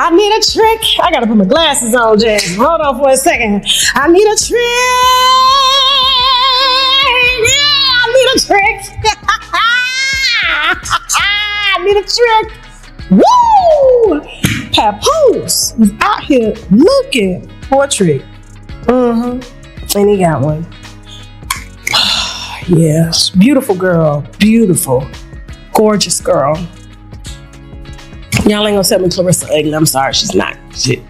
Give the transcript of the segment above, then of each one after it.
I need a trick. I gotta put my glasses on, Jazz. Hold on for a second. I need a trick. Yeah, I need a trick. I need a trick. Woo! Papoose was out here looking for a trick. And he got one. Yes, beautiful girl. Beautiful. Gorgeous girl. Y'all ain't gonna tell me Claressa ugly. I'm sorry, she's not. She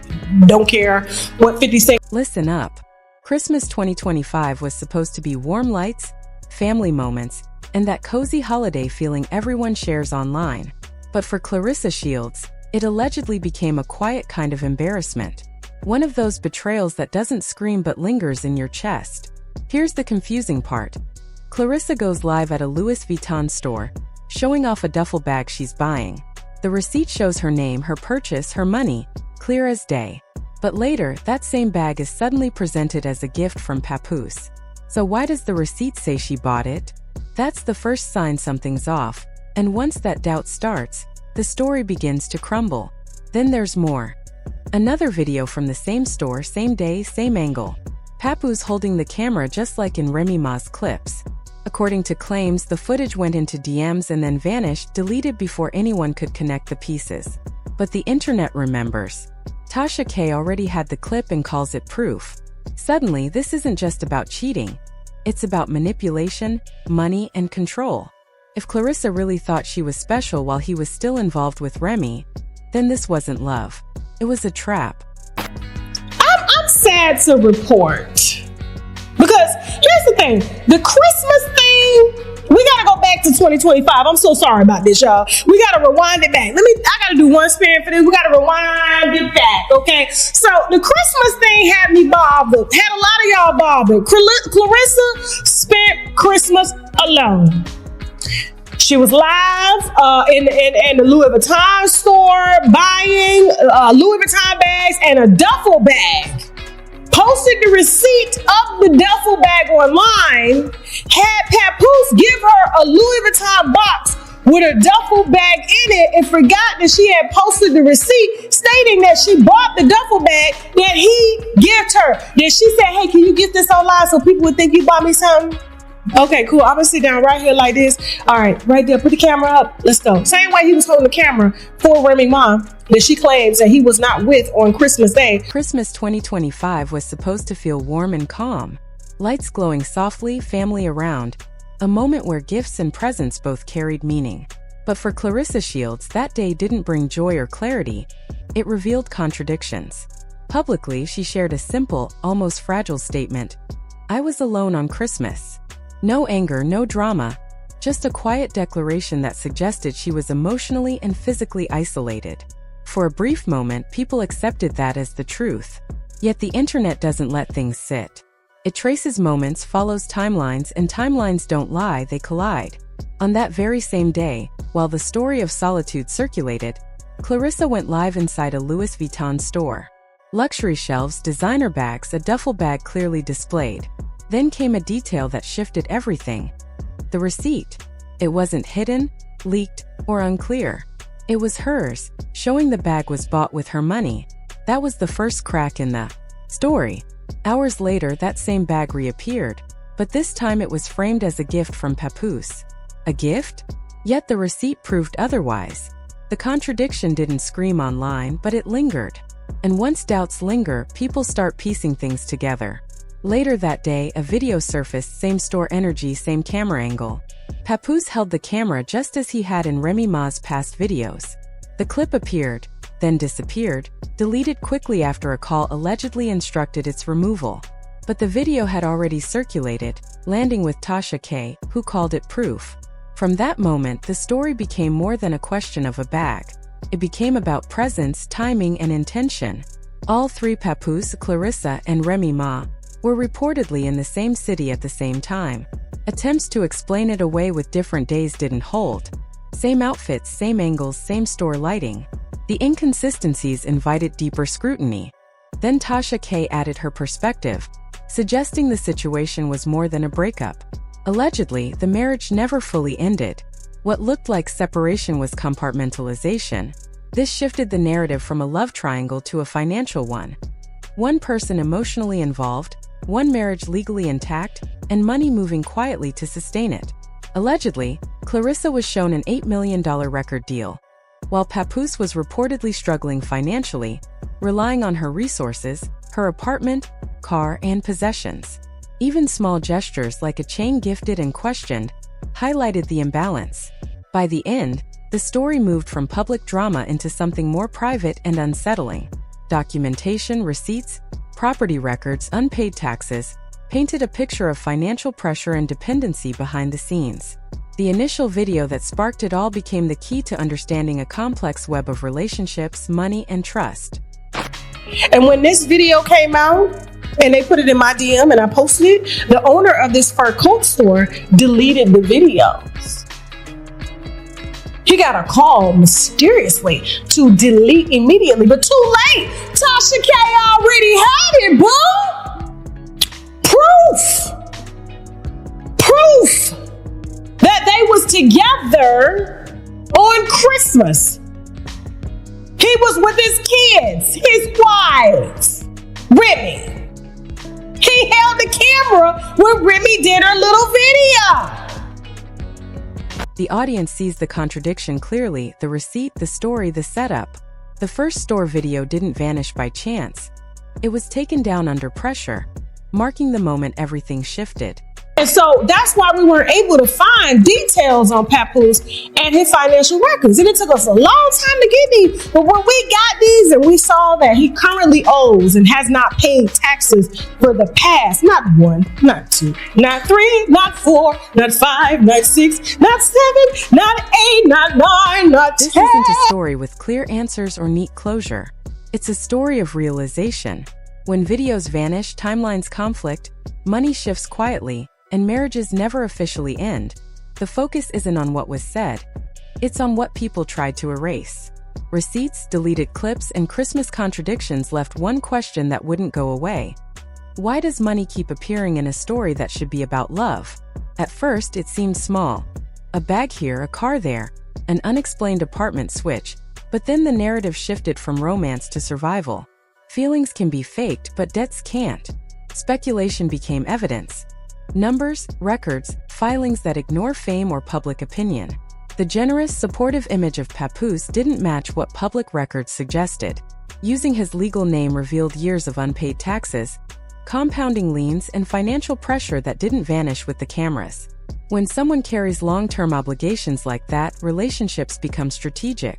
don't care what 50 Cent. Listen up. Christmas 2025 was supposed to be warm lights, family moments, and that cozy holiday feeling everyone shares online. But for Claressa Shields, it allegedly became a quiet kind of embarrassment. One of those betrayals that doesn't scream but lingers in your chest. Here's the confusing part. Claressa goes live at a Louis Vuitton store, showing off a duffel bag she's buying. The receipt shows her name, her purchase, her money, clear as day. But later, that same bag is suddenly presented as a gift from Papoose. So why does the receipt say she bought it? That's the first sign something's off, and once that doubt starts, the story begins to crumble. Then there's more. Another video from the same store, same day, same angle. Papoose holding the camera just like in Remy Ma's clips. According to claims, the footage went into DMs and then vanished, deleted before anyone could connect the pieces. But the internet remembers. Tasha K already had the clip and calls it proof. Suddenly, this isn't just about cheating. It's about manipulation, money, and control. If Claressa really thought she was special while he was still involved with Remy, then this wasn't love. It was a trap. I'm sad to report. Because here's the thing, the Christmas thing, we gotta go back to 2025. I'm so sorry about this, y'all. We gotta rewind it back. I gotta do one spin for this. We gotta rewind it back, okay? So the Christmas thing had me bothered. Had a lot of y'all bothered. Claressa spent Christmas alone. She was live in the Louis Vuitton store buying Louis Vuitton bags and a duffel bag. Posted the receipt of the duffel bag online, had Papoose give her a Louis Vuitton box with a duffel bag in it, and forgot that she had posted the receipt stating that she bought the duffel bag that he gifted her. Then she said, hey, can you get this online so people would think you bought me something? Okay, cool. I'm gonna sit down right here like this. All right, right there. Put the camera up. Let's go. Same way he was holding the camera for Remy Ma that she claims that he was not with on Christmas Day. Christmas 2025 was supposed to feel warm and calm. Lights glowing softly, family around. A moment where gifts and presents both carried meaning. But for Claressa Shields, that day didn't bring joy or clarity. It revealed contradictions. Publicly, she shared a simple, almost fragile statement. I was alone on Christmas. No anger, no drama, just a quiet declaration that suggested she was emotionally and physically isolated. For a brief moment, people accepted that as the truth. Yet the internet doesn't let things sit. It traces moments, follows timelines, and timelines don't lie, they collide. On that very same day, while the story of solitude circulated, Claressa went live inside a Louis Vuitton store. Luxury shelves, designer bags, a duffel bag clearly displayed. Then came a detail that shifted everything. The receipt. It wasn't hidden, leaked, or unclear. It was hers, showing the bag was bought with her money. That was the first crack in the story. Hours later, that same bag reappeared, but this time it was framed as a gift from Papoose. A gift? Yet the receipt proved otherwise. The contradiction didn't scream online, but it lingered. And once doubts linger, people start piecing things together. Later that day, a video surfaced, same store energy, same camera angle. Papoose held the camera just as he had in Remy Ma's past videos. The clip appeared, then disappeared, deleted quickly after a call allegedly instructed its removal. But the video had already circulated, landing with Tasha K, who called it proof. From that moment, the story became more than a question of a bag. It became about presence, timing, and intention. All three, Papoose, Claressa, and Remy Ma, were reportedly in the same city at the same time. Attempts to explain it away with different days didn't hold. Same outfits, same angles, same store lighting. The inconsistencies invited deeper scrutiny. Then Tasha K added her perspective, suggesting the situation was more than a breakup. Allegedly, the marriage never fully ended. What looked like separation was compartmentalization. This shifted the narrative from a love triangle to a financial one. One person emotionally involved, one marriage legally intact, and money moving quietly to sustain it. Allegedly, Claressa was shown an $8 million record deal, while Papoose was reportedly struggling financially, relying on her resources, her apartment, car, and possessions. Even small gestures like a chain gifted and questioned highlighted the imbalance. By the end, the story moved from public drama into something more private and unsettling. Documentation, receipts, property records, unpaid taxes painted a picture of financial pressure and dependency behind the scenes. The initial video that sparked it all became the key to understanding a complex web of relationships, money, and trust. And when this video came out, and they put it in my DM and I posted it, the owner of this fur coat store deleted the videos. He got a call mysteriously to delete immediately, but too late. Tasha K already had it, boo. Proof that they was together on Christmas. He was with his kids, his wives, Remy. He held the camera when Remy did her little video. The audience sees the contradiction clearly: the receipt, the story, the setup. The first store video didn't vanish by chance. It was taken down under pressure, marking the moment everything shifted. And so that's why we weren't able to find details on Papoose and his financial records. And it took us a long time to get these. But when we got these and we saw that he currently owes and has not paid taxes for the past, not 1, not 2, not 3, not 4, not 5, not 6, not 7, not 8, not 9, not 10. This isn't a story with clear answers or neat closure. It's a story of realization. When videos vanish, timelines conflict, money shifts quietly, and marriages never officially end, the focus isn't on what was said, it's on what people tried to erase. Receipts, deleted clips, and Christmas contradictions left one question that wouldn't go away. Why does money keep appearing in a story that should be about love? At first, it seemed small. A bag here, a car there, an unexplained apartment switch, but then the narrative shifted from romance to survival. Feelings can be faked, but debts can't. Speculation became evidence. Numbers, records, filings that ignore fame or public opinion. The generous, supportive image of Papoose didn't match what public records suggested. Using his legal name revealed years of unpaid taxes, compounding liens, and financial pressure that didn't vanish with the cameras. When someone carries long-term obligations like that, relationships become strategic.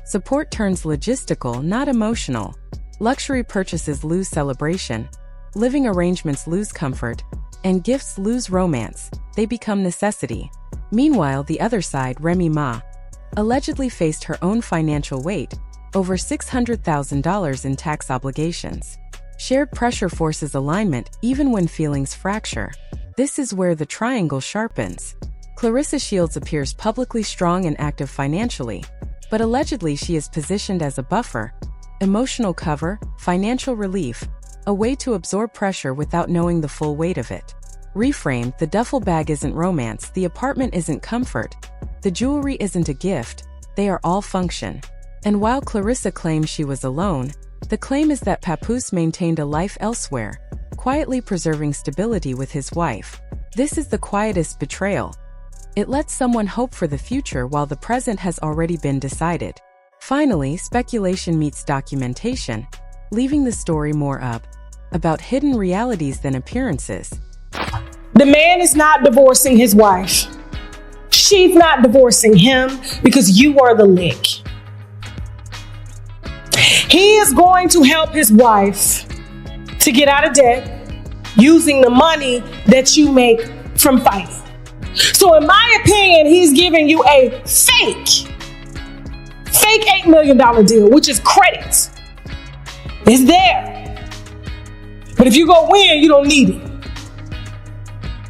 Support turns logistical, not emotional. Luxury purchases lose celebration. Living arrangements lose comfort. And gifts lose romance, they become necessity. Meanwhile, the other side, Remy Ma, allegedly faced her own financial weight, over $600,000 in tax obligations. Shared pressure forces alignment even when feelings fracture. This is where the triangle sharpens. Claressa Shields appears publicly strong and active financially, but allegedly she is positioned as a buffer, emotional cover, financial relief, a way to absorb pressure without knowing the full weight of it. Reframed, the duffel bag isn't romance, the apartment isn't comfort, the jewelry isn't a gift, they are all function. And while Claressa claims she was alone, the claim is that Papoose maintained a life elsewhere, quietly preserving stability with his wife. This is the quietest betrayal. It lets someone hope for the future while the present has already been decided. Finally, speculation meets documentation, leaving the story more about hidden realities than appearances. The man is not divorcing his wife. She's not divorcing him because you are the lick. He is going to help his wife to get out of debt using the money that you make from fighting. So in my opinion, he's giving you a fake $8 million deal, which is credit. It's there. But if you go win, you don't need it.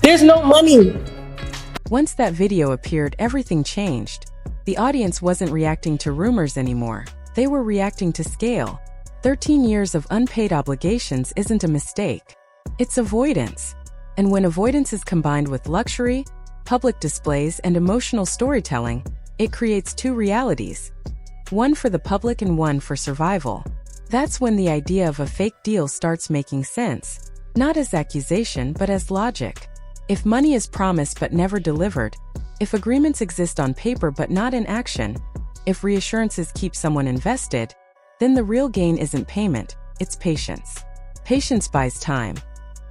There's no money. Once that video appeared, everything changed. The audience wasn't reacting to rumors anymore. They were reacting to scale. 13 years of unpaid obligations isn't a mistake. It's avoidance. And when avoidance is combined with luxury, public displays, and emotional storytelling, it creates two realities. one for the public and one for survival. That's when the idea of a fake deal starts making sense, not as accusation but as logic. If money is promised but never delivered, if agreements exist on paper but not in action, if reassurances keep someone invested, then the real gain isn't payment, it's patience. Patience buys time.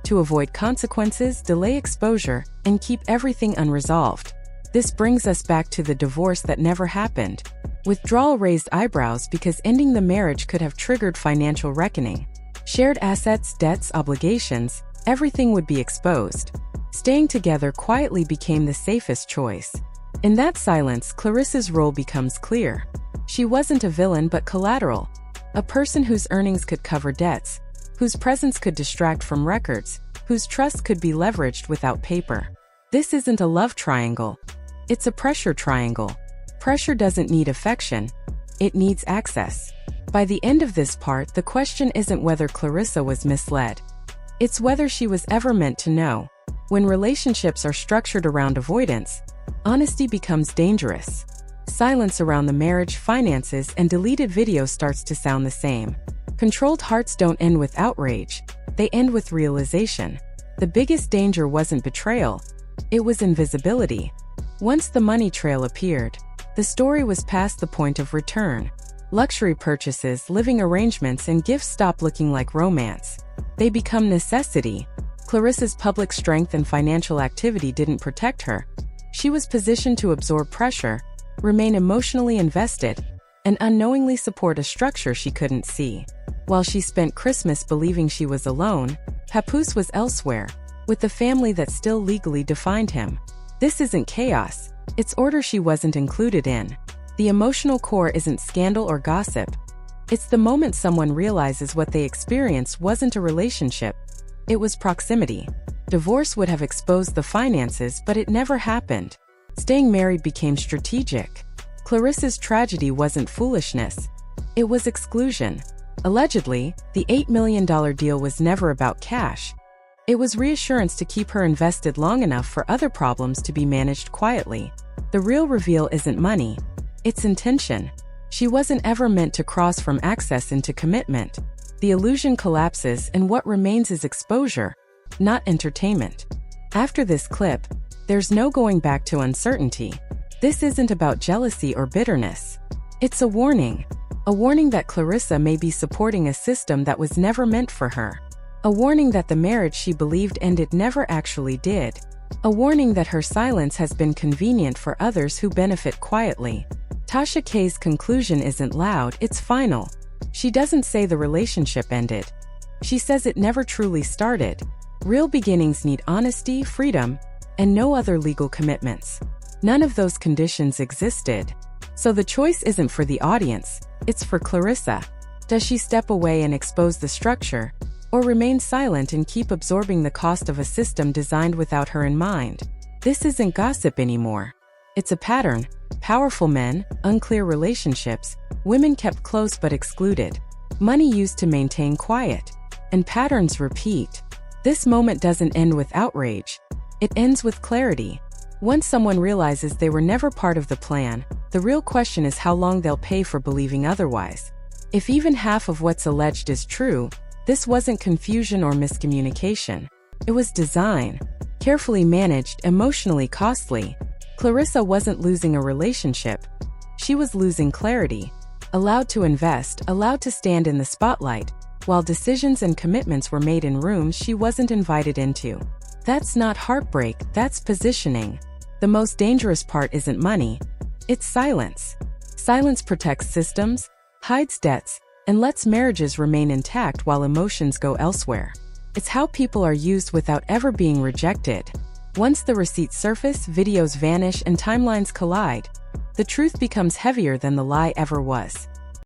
To avoid consequences, delay exposure, and keep everything unresolved. This brings us back to the divorce that never happened. Withdrawal raised eyebrows because ending the marriage could have triggered financial reckoning. Shared assets, debts, obligations, everything would be exposed. Staying together quietly became the safest choice. In that silence, Clarissa's role becomes clear. She wasn't a villain but collateral, a person whose earnings could cover debts, whose presence could distract from records, whose trust could be leveraged without paper. This isn't a love triangle. It's a pressure triangle. Pressure doesn't need affection. It needs access. By the end of this part, the question isn't whether Claressa was misled. It's whether she was ever meant to know. When relationships are structured around avoidance, honesty becomes dangerous. Silence around the marriage, finances, and deleted video starts to sound the same. Controlled hearts don't end with outrage. They end with realization. The biggest danger wasn't betrayal. It was invisibility. Once the money trail appeared, the story was past the point of return. Luxury purchases, living arrangements, and gifts stop looking like romance. They become necessity. Clarissa's public strength and financial activity didn't protect her. She was positioned to absorb pressure, remain emotionally invested, and unknowingly support a structure she couldn't see. While she spent Christmas believing she was alone, Papoose was elsewhere, with the family that still legally defined him. This isn't chaos. It's order she wasn't included in. The emotional core isn't scandal or gossip. It's the moment someone realizes what they experienced wasn't a relationship. It was proximity. Divorce would have exposed the finances, but it never happened. Staying married became strategic. Clarissa's tragedy wasn't foolishness. It was exclusion. Allegedly, the $8 million deal was never about cash. It was reassurance to keep her invested long enough for other problems to be managed quietly. The real reveal isn't money. It's intention. She wasn't ever meant to cross from access into commitment. The illusion collapses and what remains is exposure, not entertainment. After this clip, there's no going back to uncertainty. This isn't about jealousy or bitterness. It's a warning. A warning that Claressa may be supporting a system that was never meant for her. A warning that the marriage she believed ended never actually did. A warning that her silence has been convenient for others who benefit quietly. Tasha K's conclusion isn't loud, it's final. She doesn't say the relationship ended. She says it never truly started. Real beginnings need honesty, freedom, and no other legal commitments. None of those conditions existed. So the choice isn't for the audience, it's for Claressa. Does she step away and expose the structure, or remain silent and keep absorbing the cost of a system designed without her in mind? This isn't gossip anymore. It's a pattern. Powerful men, unclear relationships, women kept close but excluded, money used to maintain quiet, and patterns repeat. This moment doesn't end with outrage. It ends with clarity. Once someone realizes they were never part of the plan, the real question is how long they'll pay for believing otherwise. If even half of what's alleged is true, this wasn't confusion or miscommunication. It was design. Carefully managed, emotionally costly. Claressa wasn't losing a relationship. She was losing clarity. Allowed to invest, allowed to stand in the spotlight, while decisions and commitments were made in rooms she wasn't invited into. That's not heartbreak, that's positioning. The most dangerous part isn't money. It's silence. Silence protects systems, hides debts, and lets marriages remain intact while emotions go elsewhere. It's how people are used without ever being rejected. Once the receipts surface, videos vanish, and timelines collide, the truth becomes heavier than the lie ever was.